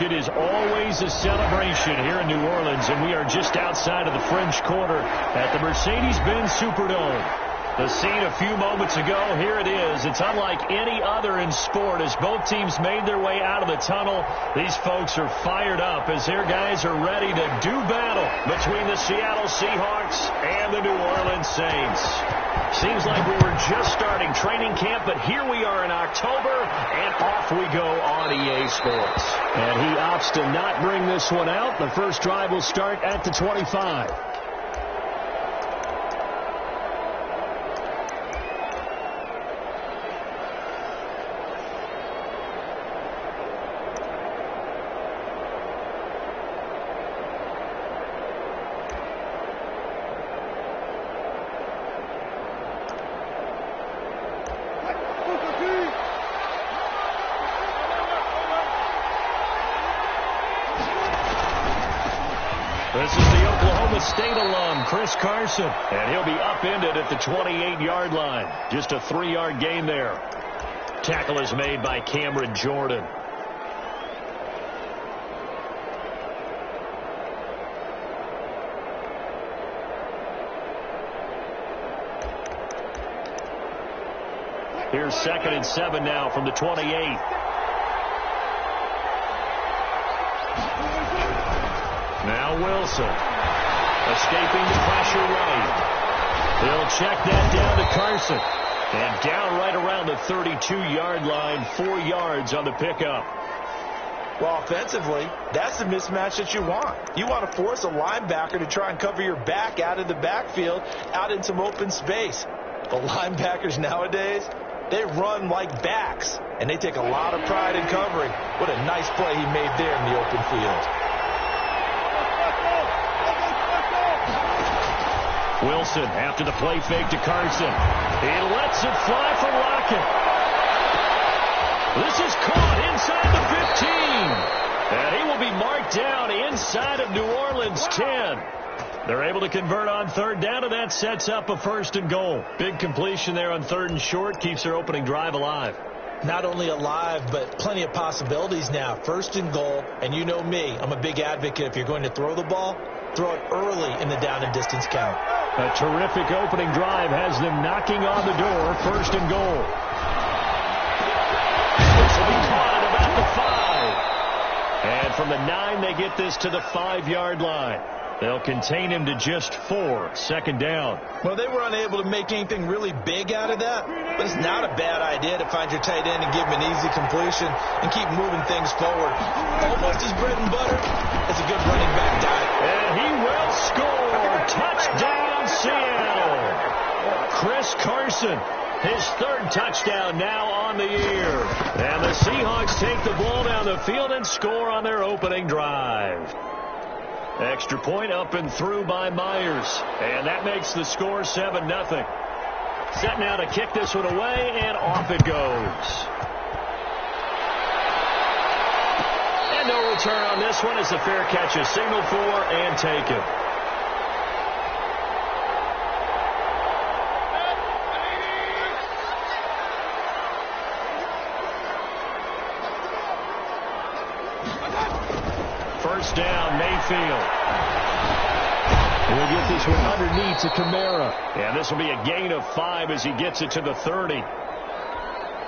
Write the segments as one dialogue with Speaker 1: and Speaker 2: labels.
Speaker 1: It is always a celebration here in New Orleans, and we are just outside of the French Quarter at the Mercedes-Benz Superdome. The scene a few moments ago, here it is. It's unlike any other in sport as both teams made their way out of the tunnel. These folks are fired up as their guys are ready to do battle between the Seattle Seahawks and the New Orleans Saints. Seems like we were just starting training camp, but here we are in October, and off we go on EA Sports. And he opts to not bring this one out. The first drive will start at the 25. This is the Oklahoma State alum, Chris Carson, and he'll be upended at the 28-yard line. Just a 3-yard gain there. Tackle is made by Cameron Jordan. Here's 2nd and 7 now from the 28. Now Wilson, escaping the pressure right. He'll check that down to Carson. And down right around the 32-yard line, 4 yards on the pickup.
Speaker 2: Well, offensively, that's the mismatch that you want. You want to force a linebacker to try and cover your back out of the backfield, out in some open space. The linebackers nowadays, they run like backs, and they take a lot of pride in covering. What a nice play he made there in the open field.
Speaker 1: Wilson after the play fake to Carson. He lets it fly from Lockett. This is caught inside the 15. And he will be marked down inside of New Orleans 10. They're able to convert on 3rd down, and that sets up a 1st and goal. Big completion there on 3rd and short. Keeps their opening drive alive.
Speaker 2: Not only alive, but plenty of possibilities now. 1st and goal, and you know me. I'm a big advocate. If you're going to throw the ball, throw it early in the down and distance count.
Speaker 1: A terrific opening drive has them knocking on the door. 1st and goal. This will be caught at about the 5. And from the 9, they get this to the 5-yard line. They'll contain him to just 4. 2nd down.
Speaker 2: Well, they were unable to make anything really big out of that, but it's not a bad idea to find your tight end and give him an easy completion and keep moving things forward. Almost his bread and butter. It's a good running back diet.
Speaker 1: And he will score. Touchdown, Seattle. Chris Carson, his 3rd touchdown now on the year. And the Seahawks take the ball down the field and score on their opening drive. Extra point up and through by Myers. And that makes the score 7-0. Set now to kick this one away, and off it goes. And no return on this one as the fair catch is signaled for and taken. First down, Mayfield. We'll get this one underneath to Kamara. And this will be a gain of 5 as he gets it to the 30.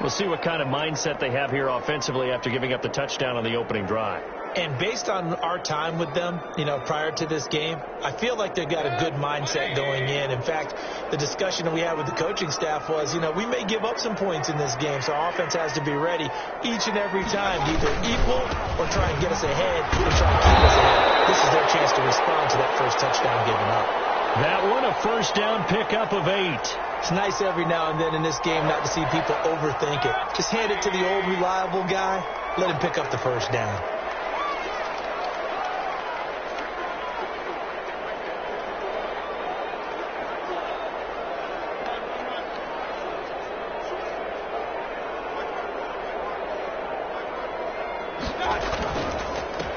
Speaker 1: We'll see what kind of mindset they have here offensively after giving up the touchdown on the opening drive.
Speaker 2: And based on our time with them, prior to this game, I feel like they've got a good mindset going in. In fact, the discussion that we had with the coaching staff was, we may give up some points in this game, so our offense has to be ready each and every time to either equal or try and get us ahead and try and keep us ahead. This is their chance to respond to that first touchdown given up.
Speaker 1: That one, a first down pickup of 8.
Speaker 2: It's nice every now and then in this game not to see people overthink it. Just hand it to the old reliable guy, let him pick up the first down.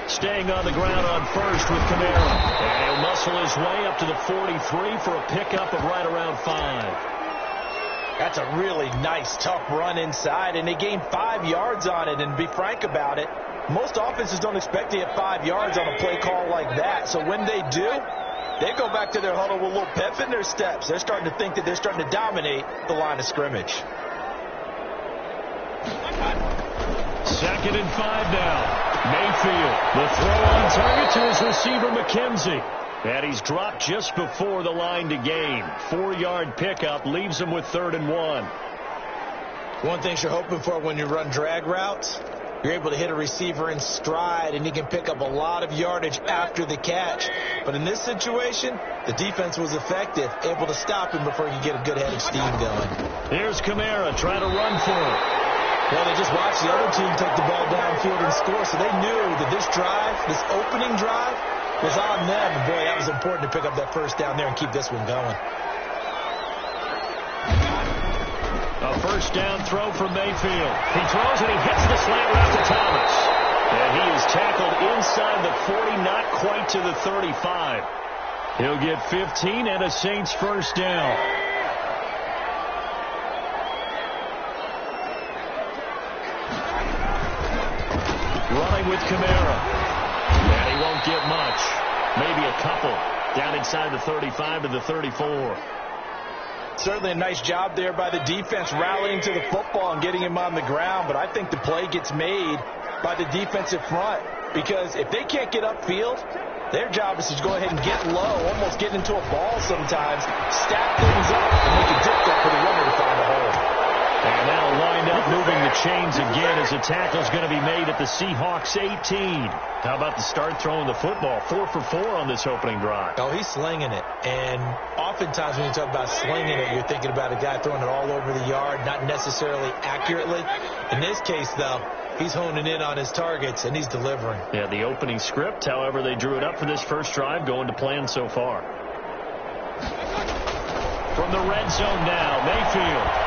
Speaker 1: Staying on the ground on first with Kamara. And he'll muscle his way up to the 43 for a pickup of right around 5.
Speaker 2: That's a really nice, tough run inside, and they gained 5 yards on it. And to be frank about it, most offenses don't expect to get 5 yards on a play call like that. So when they do, they go back to their huddle with a little pep in their steps. They're starting to think that they're starting to dominate the line of scrimmage.
Speaker 1: 2nd and 5 now. Mayfield, the throw on target to his receiver, McKenzie. And he's dropped just before the line to gain. 4-yard pickup leaves him with 3rd and 1.
Speaker 2: One thing you're hoping for when you run drag routes, you're able to hit a receiver in stride, and he can pick up a lot of yardage after the catch. But in this situation, the defense was effective, able to stop him before he could get a good head of steam going.
Speaker 1: Here's Kamara trying to run for it.
Speaker 2: Well, they just watched the other team take the ball downfield and score, so they knew that this drive, this opening drive, was on them. And boy, that was important to pick up that first down there and keep this one going.
Speaker 1: A first down throw from Mayfield. He throws and he hits the slant route to Thomas. And he is tackled inside the 40, not quite to the 35. He'll get 15 and a Saints first down. Running with Kamara. And he won't get much. Maybe a couple. Down inside the 35 to the 34.
Speaker 2: Certainly a nice job there by the defense rallying to the football and getting him on the ground. But I think the play gets made by the defensive front. Because if they can't get upfield, their job is to go ahead and get low, almost get into a ball sometimes, stack things up, and make it difficult for the runner to find a hole.
Speaker 1: And now lined up moving the chains again as a tackle is going to be made at the Seahawks 18. How about the start throwing the football? 4 for 4 on this opening drive.
Speaker 2: Oh, he's slinging it. And oftentimes when you talk about slinging it, you're thinking about a guy throwing it all over the yard, not necessarily accurately. In this case, though, he's honing in on his targets, and he's delivering.
Speaker 1: Yeah, the opening script, however, they drew it up for this first drive, going to plan so far. From the red zone now, Mayfield.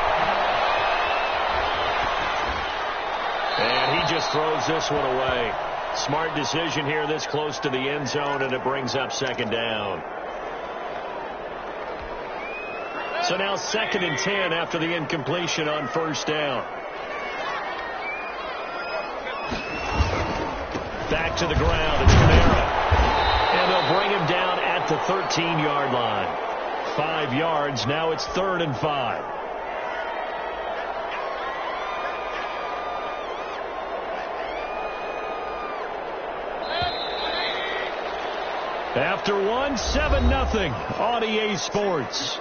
Speaker 1: And he just throws this one away. Smart decision here this close to the end zone, and it brings up 2nd down. So now 2nd and 10 after the incompletion on 1st down. Back to the ground. It's Kamara. And they'll bring him down at the 13-yard line. 5 yards. Now it's 3rd and 5. After 1, 7-0 on EA Sports.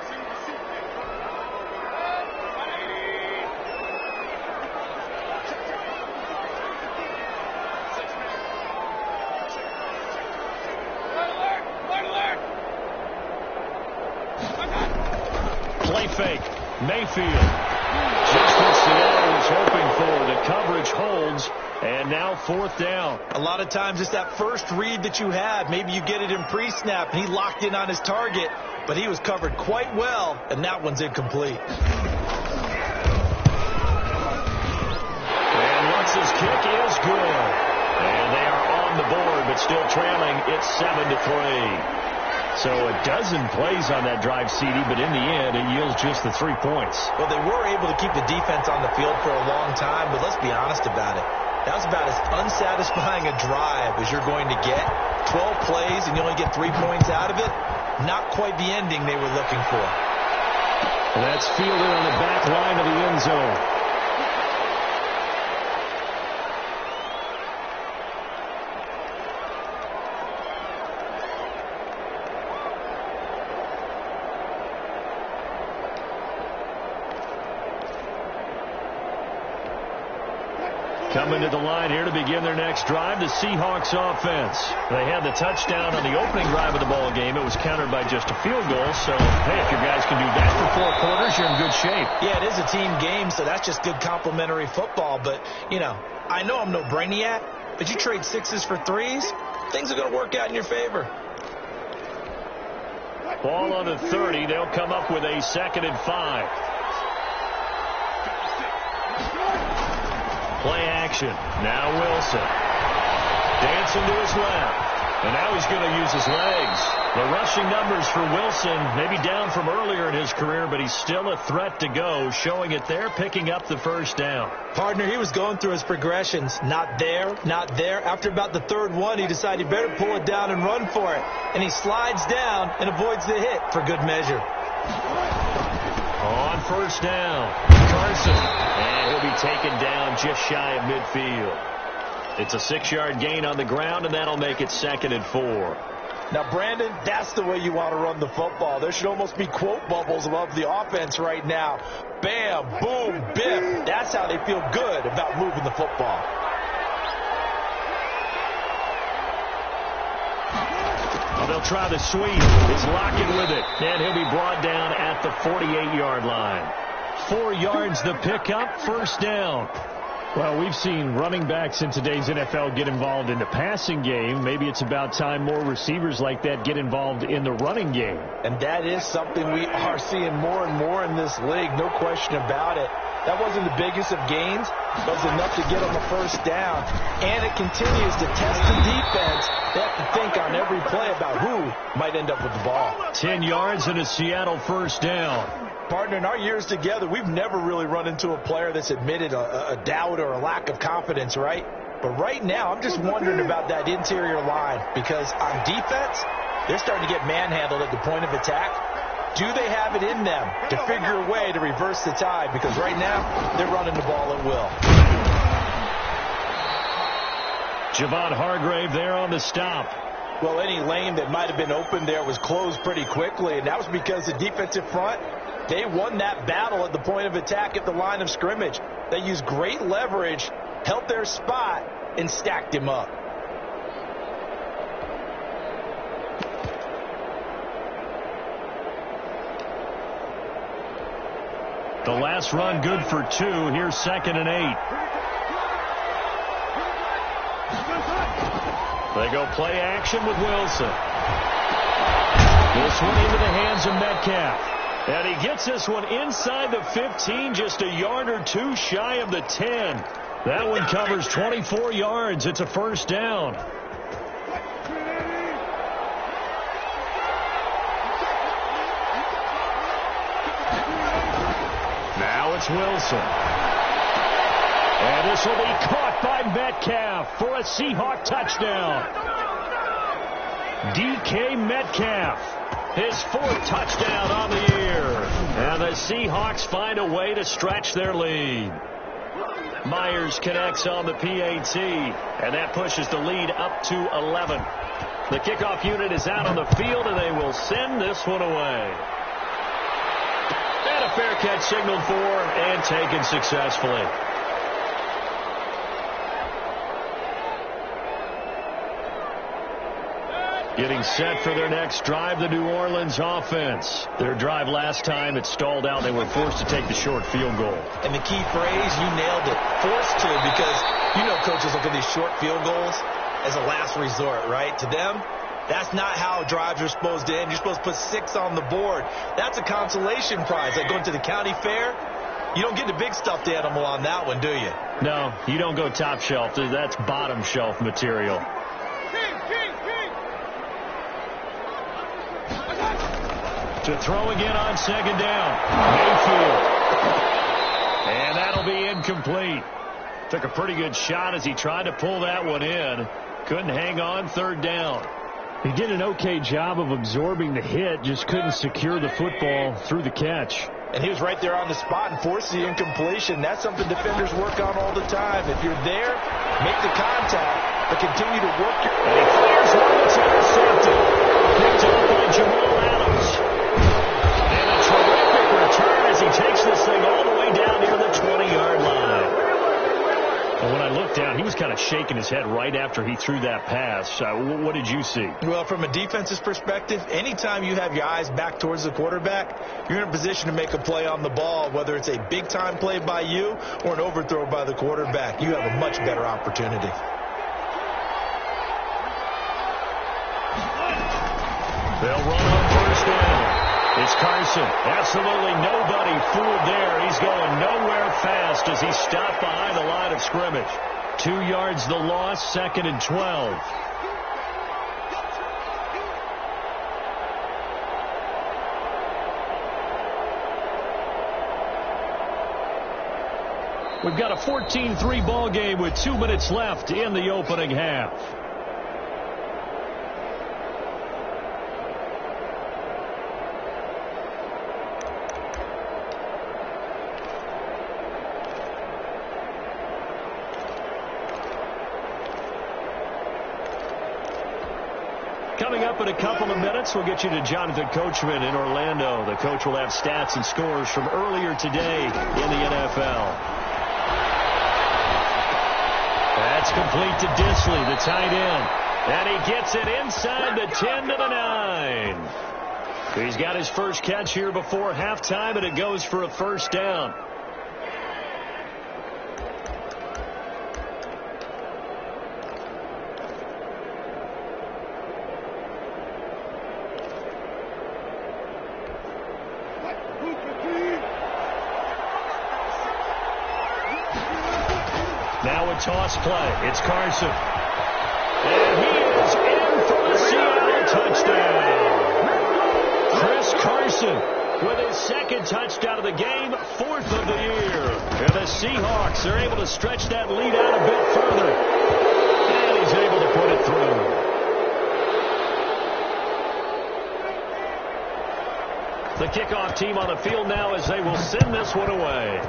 Speaker 1: Play fake. Mayfield. Just what Seattle was hoping for. The coverage holds. And now 4th down.
Speaker 2: A lot of times it's that first read that you have. Maybe you get it in pre-snap, and he locked in on his target, but he was covered quite well, and that one's incomplete.
Speaker 1: And Lutz's kick is good. And they are on the board, but still trailing. It's 7-3. So a dozen plays on that drive, CD, but in the end, it yields just the 3 points.
Speaker 2: Well, they were able to keep the defense on the field for a long time, but let's be honest about it. That was about as unsatisfying a drive as you're going to get. 12 plays and you only get 3 points out of it. Not quite the ending they were looking for.
Speaker 1: And that's fielded on the back line of the end zone. Coming to the line here to begin their next drive, the Seahawks offense. They had the touchdown on the opening drive of the ball game. It was countered by just a field goal. So, hey, if your guys can do that for 4 quarters, you're in good shape.
Speaker 2: Yeah, it is a team game, so that's just good complimentary football. But, you know, I know I'm no brainiac, but you trade 6s for 3s, things are going to work out in your favor.
Speaker 1: Ball on the 30. They'll come up with a 2nd and 5. Play action. Now Wilson. Dancing to his left. And now he's going to use his legs. The rushing numbers for Wilson, maybe down from earlier in his career, but he's still a threat to go, showing it there, picking up the first down.
Speaker 2: Partner, he was going through his progressions. Not there, not there. After about the third one, he decided he better pull it down and run for it. And he slides down and avoids the hit for good measure.
Speaker 1: On first down, Carson. And he'll be taken down just shy of midfield. It's a 6-yard gain on the ground, and that'll make it 2nd and 4.
Speaker 2: Now, Brandon, that's the way you want to run the football. There should almost be quote bubbles above the offense right now. Bam, boom, biff. That's how they feel good about moving the football.
Speaker 1: Well, they'll try the sweep. It's Lockett with it. And he'll be brought down at the 48-yard line. 4 yards the pickup, first down.
Speaker 3: Well, we've seen running backs in today's NFL get involved in the passing game. Maybe it's about time more receivers like that get involved in the running game.
Speaker 2: And that is something we are seeing more and more in this league, no question about it. That wasn't the biggest of gains, but it was enough to get them a first down. And it continues to test the defense. They have to think on every play about who might end up with the ball.
Speaker 1: 10 yards and a Seattle first down.
Speaker 2: Partner, in our years together, we've never really run into a player that's admitted a doubt or a lack of confidence, right? But right now, I'm just wondering about that interior line because on defense, they're starting to get manhandled at the point of attack. Do they have it in them to figure a way to reverse the tide? Because right now, they're running the ball at will.
Speaker 1: Javon Hargrave there on the stop.
Speaker 2: Well, any lane that might have been open there was closed pretty quickly, and that was because the defensive front, they won that battle at the point of attack at the line of scrimmage. They used great leverage, held their spot, and stacked him up.
Speaker 1: The last run good for 2. Here's 2nd and 8. They go play action with Wilson. This one into the hands of Metcalf. And he gets this one inside the 15, just a yard or 2 shy of the 10. That one covers 24 yards. It's a first down. Now it's Wilson. And this will be caught by Metcalf for a Seahawk touchdown. DK Metcalf, his 4th touchdown on the year. And the Seahawks find a way to stretch their lead. Myers connects on the PAT, and that pushes the lead up to 11. The kickoff unit is out on the field, and they will send this one away. And a fair catch signaled for and taken successfully. Getting set for their next drive, the New Orleans offense. Their drive last time, it stalled out. They were forced to take the short field goal.
Speaker 2: And the key phrase, you nailed it. Forced to, because you know coaches look at these short field goals as a last resort, right? To them, that's not how drives are supposed to end. You're supposed to put 6 on the board. That's a consolation prize. Like going to the county fair, you don't get the big stuffed animal on that one, do you?
Speaker 1: No, you don't go top shelf. That's bottom shelf material. To throw again on 2nd down. Mayfield. And that'll be incomplete. Took a pretty good shot as he tried to pull that one in. Couldn't hang on, 3rd down.
Speaker 3: He did an okay job of absorbing the hit, just couldn't secure the football through the catch.
Speaker 2: And he was right there on the spot and forced the incompletion. That's something defenders work on all the time. If you're there, make the contact, but continue to work your...
Speaker 1: And he fires one that's intercepted. Picked up by Jamal Adams. And a terrific return as he takes this thing all the way down near the 20-yard line. And when I looked down, he was kind of shaking his head right after he threw that pass. What did you see?
Speaker 2: Well, from a defense's perspective, anytime you have your eyes back towards the quarterback, you're in a position to make a play on the ball, whether it's a big-time play by you or an overthrow by the quarterback. You have a much better opportunity.
Speaker 1: They'll run on first down. It's Carson. Absolutely nobody fooled there. He's going nowhere fast as he's stopped behind the line of scrimmage. 2 yards the loss, 2nd and 12. We've got a 14-3 ball game with 2 minutes left in the opening half. Coming up in a couple of minutes, we'll get you to Jonathan Coachman in Orlando. The coach will have stats and scores from earlier today in the NFL. That's complete to Disley, the tight end. And he gets it inside the 10 to the 9. He's got his first catch here before halftime, and it goes for a first down. Now a toss play. It's Carson. And he is in for the Seattle touchdown. Chris Carson with his second touchdown of the game, 4th of the year. And the Seahawks are able to stretch that lead out a bit further. And he's able to put it through. The kickoff team on the field now as they will send this one away.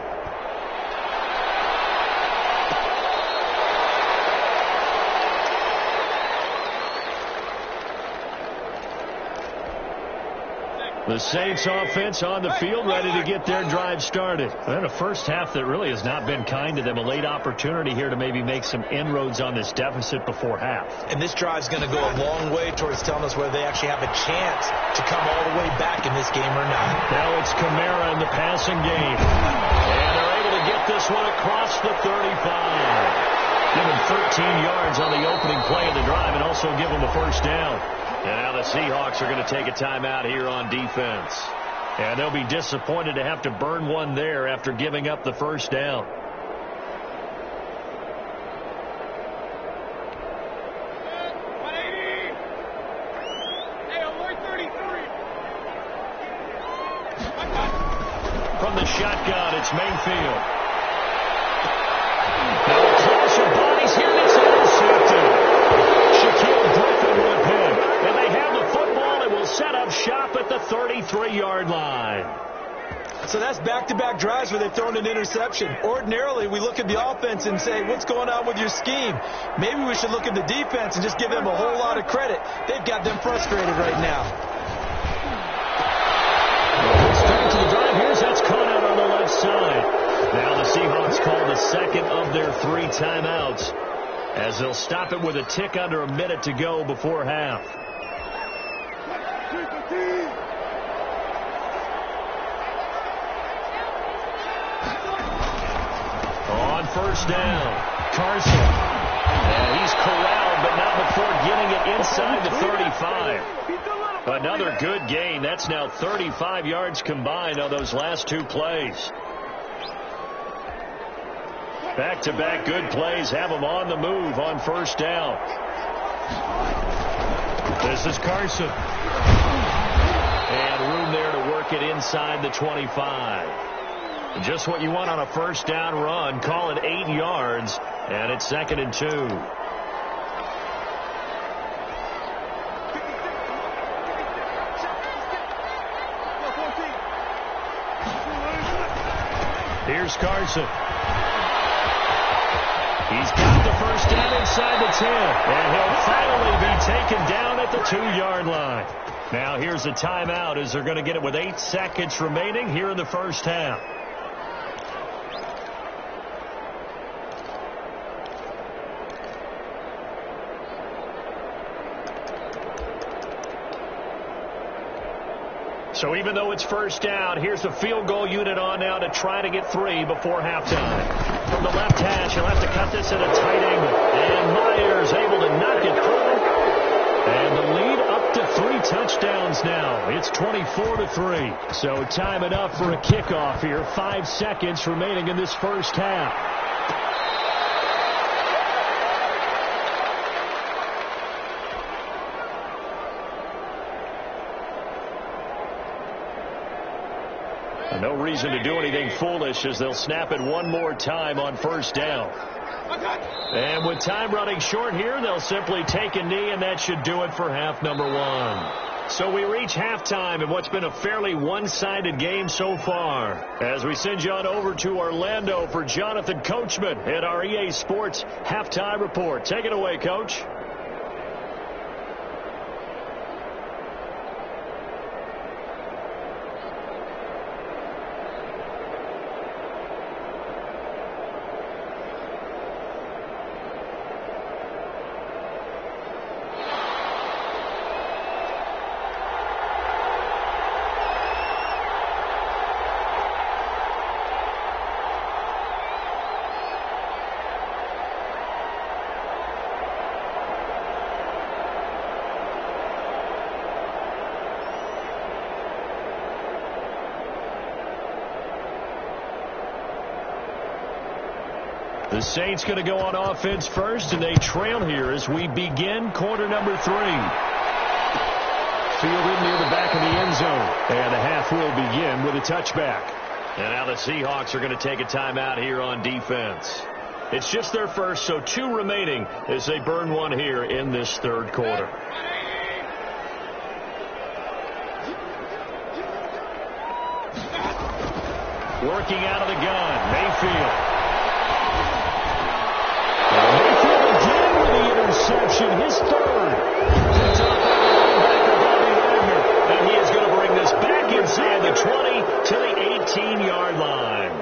Speaker 1: The Saints offense on the field, ready to get their drive started. And a first half that really has not been kind to them. A late opportunity here to maybe make some inroads on this deficit before half. And this drive's going to go a long way towards telling us whether they actually have a chance to come all the way back in this game or not. Now it's Kamara in the passing game. And they're able to get this one across the 35. Give him 13 yards on the opening play of the drive and also give him a first down. And now the Seahawks are going to take a timeout here on defense. And they'll be disappointed to have to burn one there after giving up the first down. From the shotgun, it's Mayfield. Now a clash of bodies here, and it's intercepted. Shaquille Griffin with him. And they have the football and will set up shop at the 33-yard line. So that's back-to-back drives where they've thrown an interception. Ordinarily, we look at the offense and say, what's going on with your scheme? Maybe we should look at the defense and just give them a whole lot of credit. They've got them frustrated right now. Straight to the drive. Here's that's caught out on the left side. Now the Seahawks call the second of their 3 timeouts, as they'll stop it with a tick under a minute to go before half. On first down, Carson. And he's corralled, but not before getting it inside the 35. Another good gain. That's now 35 yards combined on those last 2 plays. Back-to-back good plays have them on the move on first down. This is Carson. And room there to work it inside the 25. Just what you want on a first down run. Call it 8 yards, and it's 2nd and 2. Here's Carson. He's got the first down inside the 10. And he'll finally be taken down at the 2-yard line. Now here's a timeout as they're going to get it with 8 seconds remaining here in the first half. So even though it's first down, here's the field goal unit on now to try to get 3 before halftime. From the left hash, he'll have to cut this at a tight angle. And Myers able to knock it through. And the lead up to 3 touchdowns now. It's 24-3. So time it up for a kickoff here. 5 seconds remaining in this first half. No reason to do anything foolish as they'll snap it one more time on first down. And with time running short here, they'll simply take a knee, and that should do it for half number one. So we reach halftime in what's been a fairly one-sided game so far. As we send you on over to Orlando for Jonathan Coachman at our EA Sports Halftime Report. Take it away, Coach. The Saints going to go on offense first, and they trail here as we begin quarter number 3. Fielded near the back of the end zone, and the half will begin with a touchback. And now the Seahawks are going to take a timeout here on defense. It's just their first, so 2 remaining as they burn one here in this third quarter. Working out of the gun, Mayfield. Interception, his third. And he is going to bring this back inside the 20 to the 18-yard line.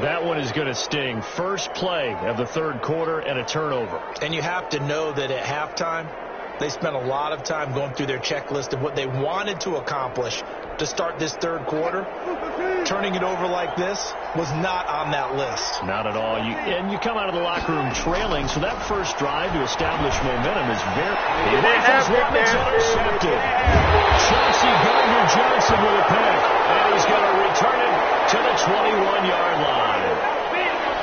Speaker 1: That one is going to sting. First play of the third quarter and a turnover.
Speaker 2: And you have to know that at halftime, they spent a lot of time going through their checklist of what they wanted to accomplish to start this third quarter. Turning it over like this was not on that list.
Speaker 1: Not at all. You come out of the locker room trailing, so that first drive to establish momentum is very... intercepted. Chauncey Gardner-Johnson with a pick, and he's going to return it to the 21-yard line.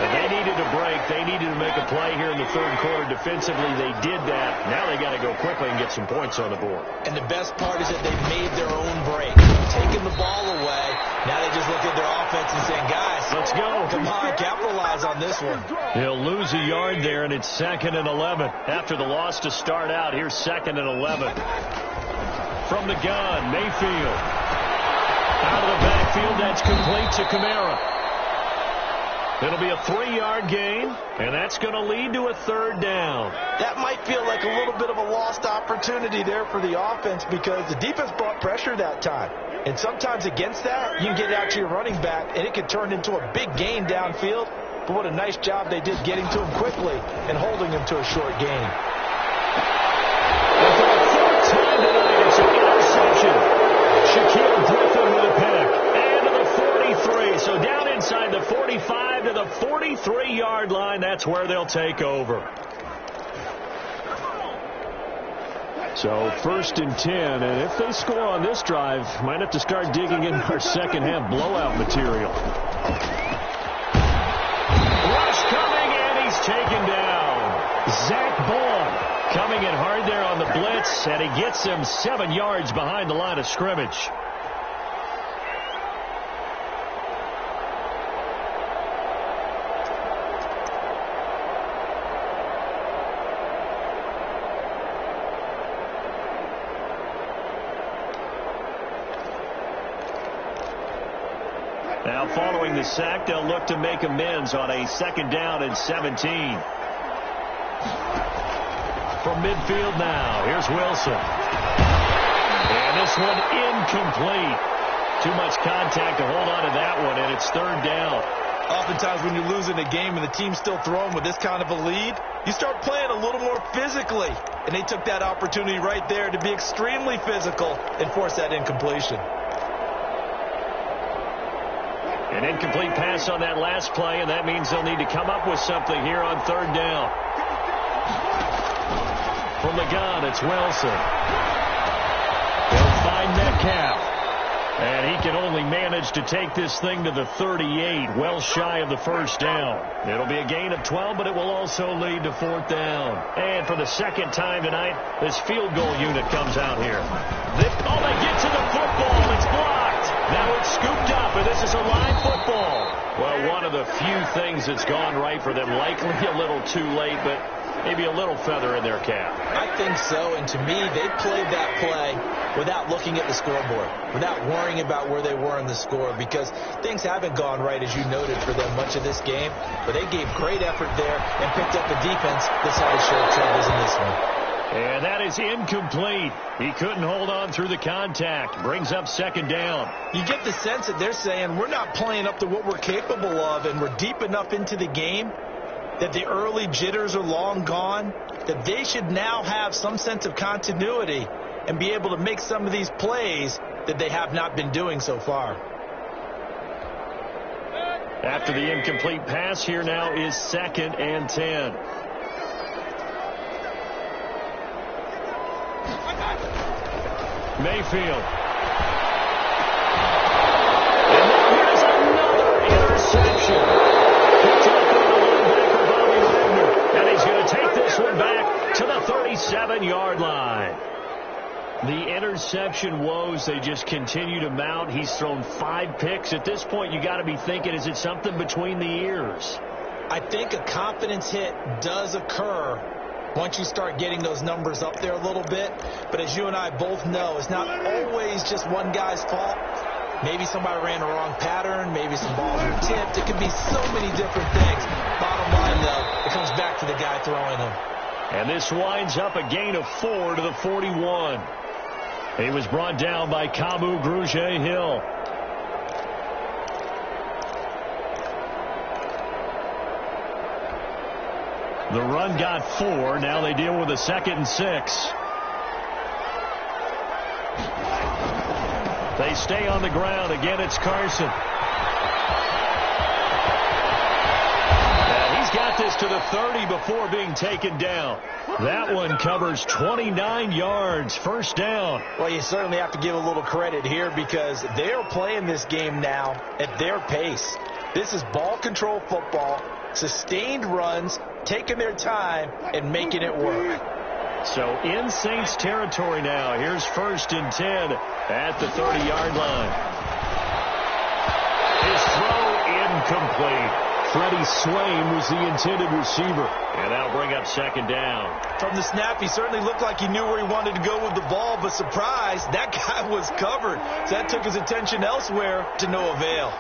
Speaker 1: And they needed a break. They needed to make a play here in the third quarter. Defensively, they did that. Now they got to go quickly and get some points on the board.
Speaker 2: And the best part is that they made their own break. Taking the ball away. Now they just look at their offense and saying, guys,
Speaker 1: let's go.
Speaker 2: Come on, capitalize on this one.
Speaker 1: He'll lose a yard there, and it's 2nd and 11. After the loss to start out, here's 2nd and 11. From the gun, Mayfield. Out of the backfield, that's complete to Kamara. It'll be a 3-yard gain, and that's going to lead to a third down.
Speaker 2: That might feel like a little bit of a lost opportunity there for the offense because the defense brought pressure that time. And sometimes against that, you can get out to your running back, and it could turn into a big gain downfield. But what a nice job they did getting to him quickly and holding him to a short gain.
Speaker 1: And for the 4th time tonight, it's an interception. Shaquille Griffin with a pick. And to the 43. So down inside the 45 to the 43-yard line. That's where they'll take over. So 1st and 10, and if they score on this drive, might have to start digging in our second half blowout material. Rush coming, and he's taken down. Zach Ball coming in hard there on the blitz, and he gets him 7 yards behind the line of scrimmage. Now following the sack, they'll look to make amends on a 2nd down and 17. From midfield now, here's Wilson. And this one incomplete. Too much contact to hold on to that one, and it's 3rd down.
Speaker 2: Oftentimes when you're losing a game and the team's still throwing with this kind of a lead, you start playing a little more physically. And they took that opportunity right there to be extremely physical and force that incompletion.
Speaker 1: An incomplete pass on that last play, and that means they'll need to come up with something here on 3rd down. From the gun, it's Wilson. They'll find Metcalf. And he can only manage to take this thing to the 38, well shy of the 1st down. It'll be a gain of 12, but it will also lead to 4th down. And for the 2nd time tonight, this field goal unit comes out here. They get to the football. It's blocked. Now it's scooped up, and this is a live football. Well, one of the few things that's gone right for them. Likely a little too late, but maybe a little feather in their cap.
Speaker 2: I think so, and to me, they played that play without looking at the scoreboard, without worrying about where they were in the score, because things haven't gone right, as you noted, for them much of this game, but they gave great effort there and picked up a defense that's had its share of troubles in this one.
Speaker 1: And that is incomplete. He couldn't hold on through the contact. Brings up second down.
Speaker 2: You get the sense that they're saying we're not playing up to what we're capable of, and we're deep enough into the game that the early jitters are long gone, that they should now have some sense of continuity and be able to make some of these plays that they have not been doing so far.
Speaker 1: After the incomplete pass, here now is 2nd and 10. Mayfield. And then here's another interception. Picked up by the linebacker, Bobby Wagner. And he's going to take this one back to the 37-yard line. The interception woes, they just continue to mount. He's thrown 5 picks. At this point, you got to be thinking, is it something between the ears?
Speaker 2: I think a confidence hit does occur once you start getting those numbers up there a little bit. But as you and I both know, it's not always just one guy's fault. Maybe somebody ran the wrong pattern. Maybe some balls were tipped. It could be so many different things. Bottom line, though, it comes back to the guy throwing them.
Speaker 1: And this winds up a gain of 4 to the 41. He was brought down by Kamu Grugier-Hill. The run got 4. Now they deal with a 2nd and 6. They stay on the ground. Again, it's Carson. And he's got this to the 30 before being taken down. That one covers 29 yards. First down.
Speaker 2: Well, you certainly have to give a little credit here because they're playing this game now at their pace. This is ball control football, sustained runs, taking their time and making it work.
Speaker 1: So in Saints territory now. Here's 1st and 10 at the 30-yard line. His throw incomplete. Freddie Swain was the intended receiver. And that'll bring up 2nd down.
Speaker 2: From the snap, he certainly looked like he knew where he wanted to go with the ball, but surprise, that guy was covered. So that took his attention elsewhere to no avail.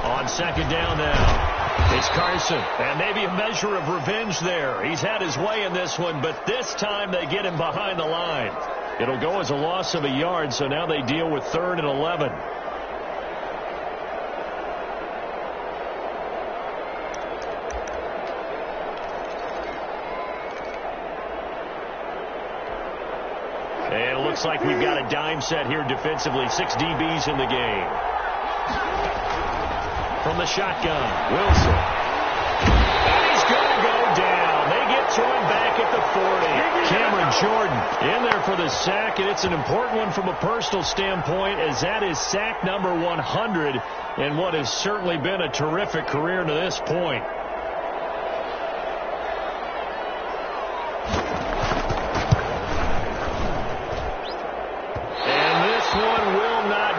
Speaker 1: On 2nd down now, it's Carson. And maybe a measure of revenge there. He's had his way in this one, but this time they get him behind the line. It'll go as a loss of a yard, so now they deal with 3rd and 11. And it looks like we've got a dime set here defensively. 6 DBs in the game. From the shotgun, Wilson. And he's going to go down. They get to him back at the 40. Cameron Jordan in there for the sack, and it's an important one from a personal standpoint, as that is sack number 100 in what has certainly been a terrific career to this point.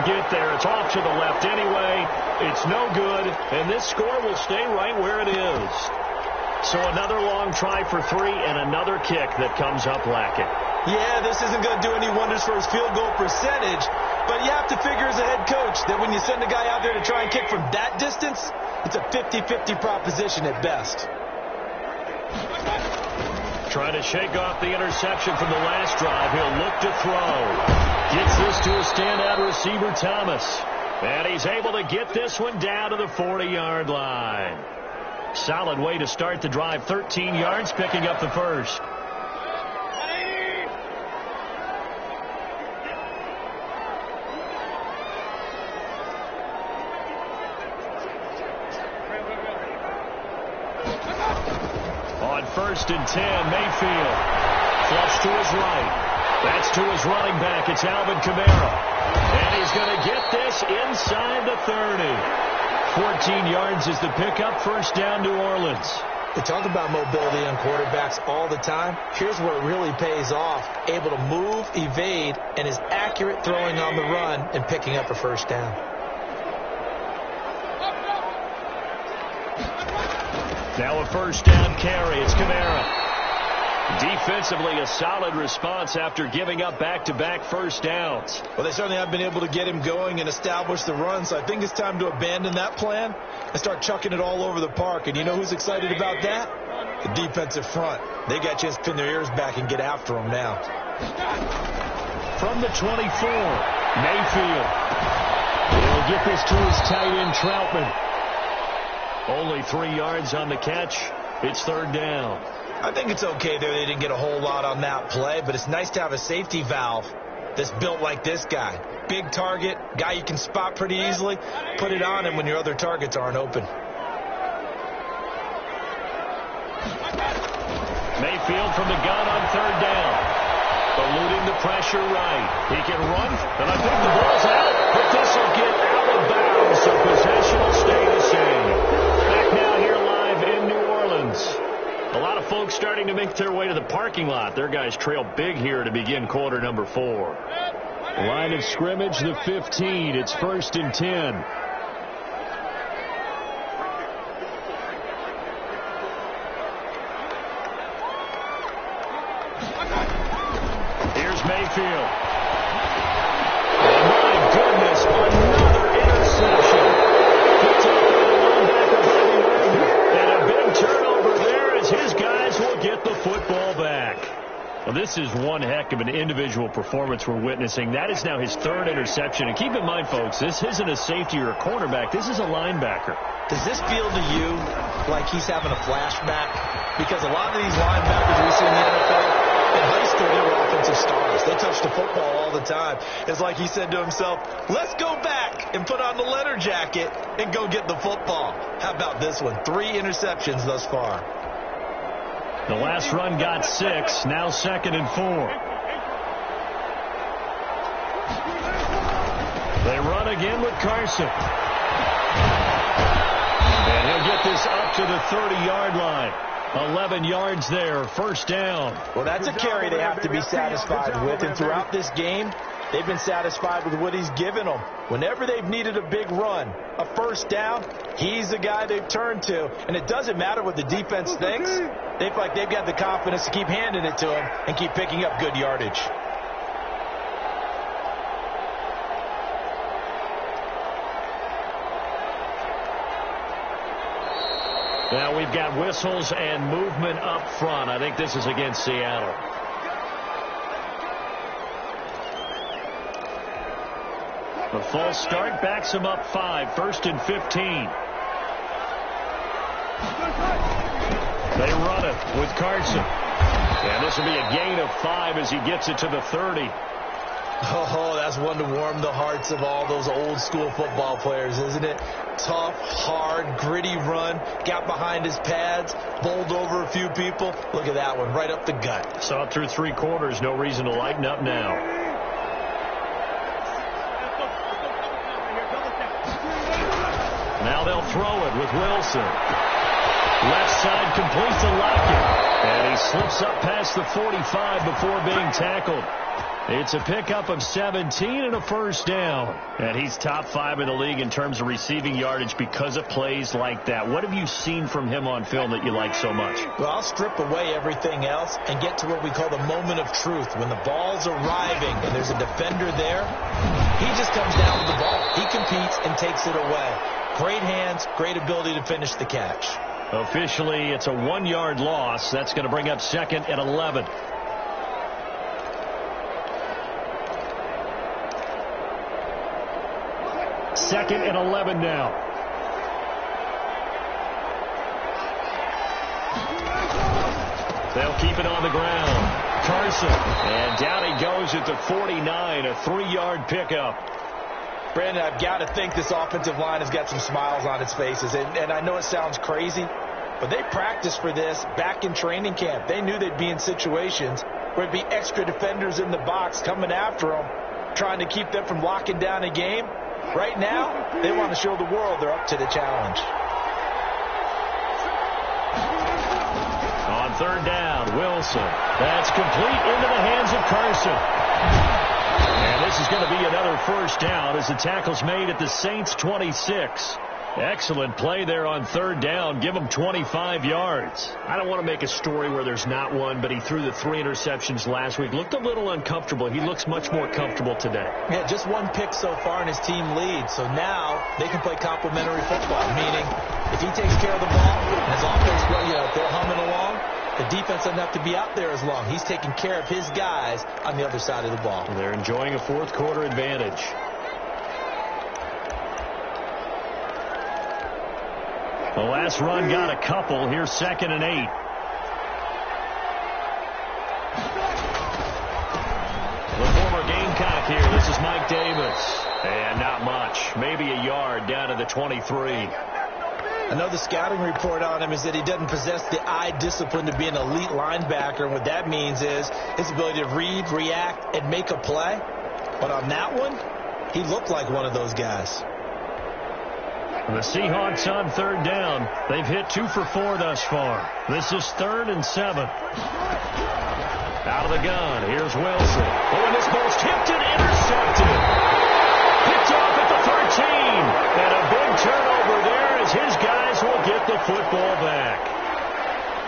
Speaker 1: Get there. It's off to the left anyway. It's no good, and this score will stay right where it is. So another long try for 3 and another kick that comes up lacking.
Speaker 2: Yeah, this isn't going to do any wonders for his field goal percentage, but you have to figure as a head coach that when you send a guy out there to try and kick from that distance, it's a 50-50 proposition at best.
Speaker 1: Trying to shake off the interception from the last drive. He'll look to throw. Gets this to a standout receiver, Thomas. And he's able to get this one down to the 40-yard line. Solid way to start the drive. 13 yards, picking up the first. On 1st and 10, Mayfield. Flush to his right. That's to his running back. It's Alvin Kamara. And he's going to get this inside the 30. 14 yards is the pickup. First down, New Orleans.
Speaker 2: We talk about mobility on quarterbacks all the time. Here's where it really pays off. Able to move, evade, and is accurate throwing on the run and picking up a first down.
Speaker 1: Now a first down carry. It's Kamara. Defensively, a solid response after giving up back-to-back first downs.
Speaker 2: Well, they certainly have been able to get him going and establish the run, so I think it's time to abandon that plan and start chucking it all over the park. And you know who's excited about that? The defensive front. They got a chance to pin their ears back and get after him now.
Speaker 1: From the 24, Mayfield. He'll get this to his tight end, Troutman. Only 3 yards on the catch. It's third down.
Speaker 2: I think it's okay there. They didn't get a whole lot on that play, but it's nice to have a safety valve that's built like this guy. Big target, guy you can spot pretty easily. Put it on him when your other targets aren't open.
Speaker 1: Mayfield from the gun on third down. Eluding the pressure right. He can run, and I think the ball's out, but this will get out of bounds, so possession will stay the same. Back now here live in New Orleans. A lot of folks starting to make their way to the parking lot. Their guys trail big here to begin quarter number 4.
Speaker 3: Line of scrimmage, the 15. It's 1st and 10.
Speaker 1: Here's Mayfield. Oh, my goodness, another interception. Picked up by the linebacker, Bobby Wagner. And a big turnover there as his guys will get the football back. Well, this is one heck of an individual performance we're witnessing. That is now his 3rd interception. And keep in mind, folks, this isn't a safety or a cornerback. This is a linebacker.
Speaker 2: Does this feel to you like he's having a flashback? Because a lot of these linebackers we see in the NFL, in high school, they were offensive stars. They touched the football all the time. It's like he said to himself, let's go back and put on the leather jacket and go get the football. How about this one? 3 interceptions thus far.
Speaker 1: The last run got 6. Now 2nd and 4. They run again with Carson. And he'll get this up to the 30-yard line. 11 yards there, first down.
Speaker 2: Well, that's a carry they have to be satisfied with. And throughout this game, they've been satisfied with what he's given them. Whenever they've needed a big run, a first down, he's the guy they've turned to. And it doesn't matter what the defense thinks. They feel like they've got the confidence to keep handing it to him and keep picking up good yardage.
Speaker 1: Now we've got whistles and movement up front. I think this is against Seattle. The false start backs him up 5. 1st and 15. They run it with Carson. And this will be a gain of 5 as he gets it to the 30.
Speaker 2: Oh, that's one to warm the hearts of all those old school football players, isn't it? Tough, hard, gritty run. Got behind his pads, bowled over a few people. Look at that one, right up the gut.
Speaker 1: Saw it through 3 quarters. No reason to lighten up now. Now they'll throw it with Wilson. Left side completes to Lockett. And he slips up past the 45 before being tackled. It's a pickup of 17 and a first down. And he's top 5 in the league in terms of receiving yardage because of plays like that. What have you seen from him on film that you like so much?
Speaker 2: Well, I'll strip away everything else and get to what we call the moment of truth. When the ball's arriving and there's a defender there, he just comes down with the ball. He competes and takes it away. Great hands, great ability to finish the catch.
Speaker 1: Officially, it's a 1-yard loss. That's going to bring up 2nd and 11. Second and 11 now. They'll keep it on the ground. Carson. And down he goes at the 49, a 3-yard pickup.
Speaker 2: Brandon, I've got to think this offensive line has got some smiles on its faces. And I know it sounds crazy, but they practiced for this back in training camp. They knew they'd be in situations where it'd be extra defenders in the box coming after them, trying to keep them from locking down a game. Right now, they want to show the world they're up to the challenge.
Speaker 1: third down. Wilson. That's complete into the hands of Carson. And this is going to be another first down as the tackle's made at the Saints' 26. Excellent play there on third down. Give him 25 yards. I don't want to make a story where there's not one, but he threw the 3 interceptions last week. Looked a little uncomfortable. He looks much more comfortable today.
Speaker 2: Yeah, just 1 pick so far and his team leads. So now they can play complementary football, meaning if he takes care of the ball and his offense, they're humming along, the defense doesn't have to be out there as long. He's taking care of his guys on the other side of the ball.
Speaker 1: They're enjoying a fourth quarter advantage. The last run got a couple. Here's 2nd and 8. The former Gamecock here. This is Mike Davis. And not much. Maybe a yard down to the 23.
Speaker 2: Another scouting report on him is that he doesn't possess the eye discipline to be an elite linebacker. And what that means is his ability to read, react, and make a play. But on that one, he looked like one of those guys.
Speaker 1: The Seahawks on third down. They've hit 2 for 4 thus far. This is 3rd and 7. Out of the gun. Here's Wilson. Oh, and this ball's tipped and intercepted. Picked off at the 13. And a big turnover there as his guys will get the football back.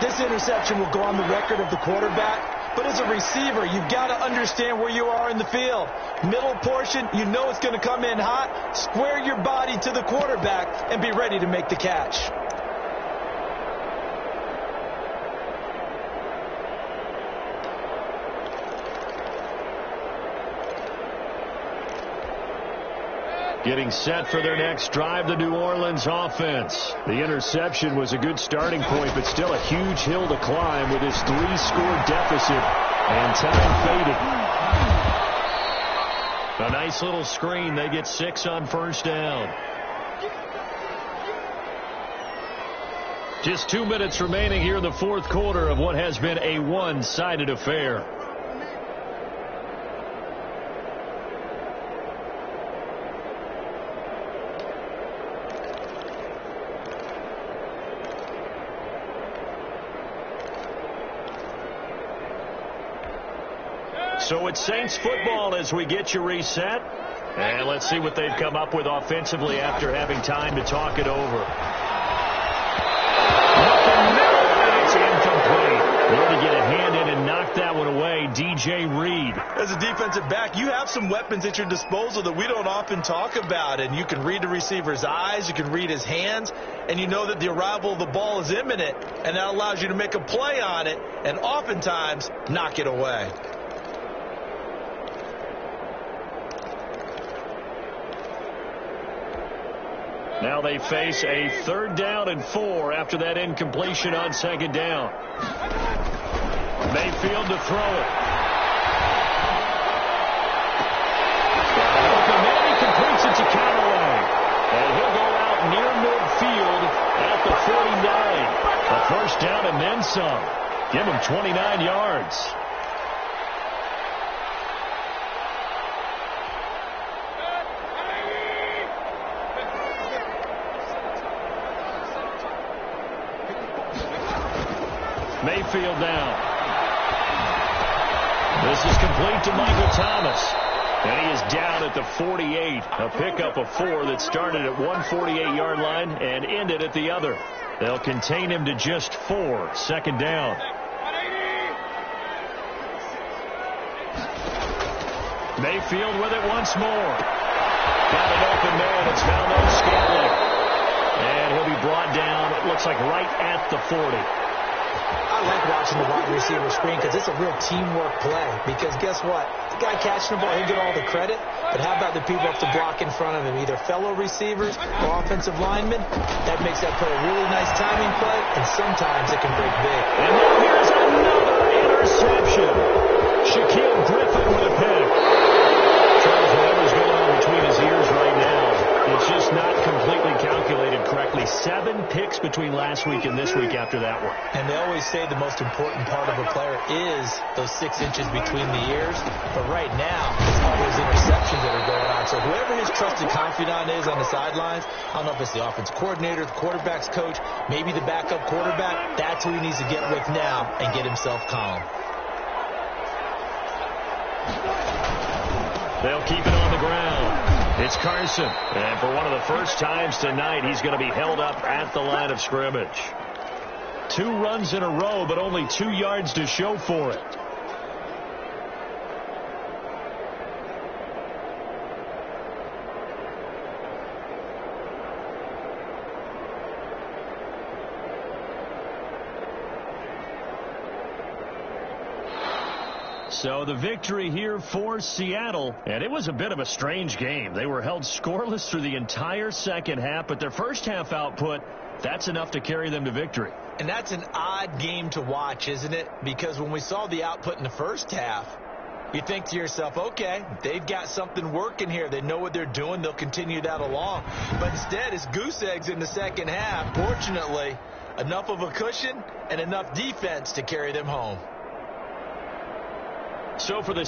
Speaker 2: This interception will go on the record of the quarterback. But as a receiver, you've got to understand where you are in the field. Middle portion, you know it's going to come in hot. Square your body to the quarterback and be ready to make the catch.
Speaker 1: Getting set for their next drive, the New Orleans offense. The interception was a good starting point, but still a huge hill to climb with this 3-score deficit and time fading. A nice little screen. They get 6 on first down. Just 2 minutes remaining here in the fourth quarter of what has been a one-sided affair. So it's Saints football as we get you reset. And let's see what they've come up with offensively after having time to talk it over. It's incomplete. There to get a hand in and knock that one away, DJ Reed.
Speaker 2: As a defensive back, you have some weapons at your disposal that we don't often talk about. And you can read the receiver's eyes, you can read his hands, and you know that the arrival of the ball is imminent. And that allows you to make a play on it and oftentimes knock it away.
Speaker 1: Now they face a 3rd down and 4 after that incompletion on 2nd down. Mayfield to throw it. Open man, he completes it to Callaway. And he'll go out near midfield at the 49. A first down and then some. Give him 29 yards. Mayfield now. This is complete to Michael Thomas. And he is down at the 48. A pickup of 4 that started at 148-yard line and ended at the other. They'll contain him to just 4. 2nd down. Mayfield with it once more. Got an open man. It's Valdez Scantling. And he'll be brought down, it looks like right at the 40.
Speaker 2: I like watching the wide receiver screen because it's a real teamwork play. Because guess what? The guy catching the ball, he'll get all the credit. But how about the people up to block in front of him? Either fellow receivers or offensive linemen. That makes that play a really nice timing play, and sometimes it can break big.
Speaker 1: And now here's another interception. Shaquille Griffin with a pick. Charles, whatever's going on between his ears right now, it's just not completely calculated correctly. exactly 7 picks between last week and this week after that one.
Speaker 2: And they always say the most important part of a player is those 6 inches between the ears. But right now, it's all those interceptions that are going on. So whoever his trusted confidant is on the sidelines, I don't know if it's the offense coordinator, the quarterback's coach, maybe the backup quarterback, that's who he needs to get with now and get himself calm.
Speaker 1: They'll keep it on the ground. It's Carson. And for one of the first times tonight, he's going to be held up at the line of scrimmage. 2 runs in a row, but only 2 yards to show for it. So the victory here for Seattle, and it was a bit of a strange game. They were held scoreless through the entire second half, but their first half output, that's enough to carry them to victory.
Speaker 2: And that's an odd game to watch, isn't it? Because when we saw the output in the first half, you think to yourself, okay, they've got something working here. They know what they're doing. They'll continue that along. But instead, it's goose eggs in the second half. Fortunately, enough of a cushion and enough defense to carry them home.
Speaker 1: So for the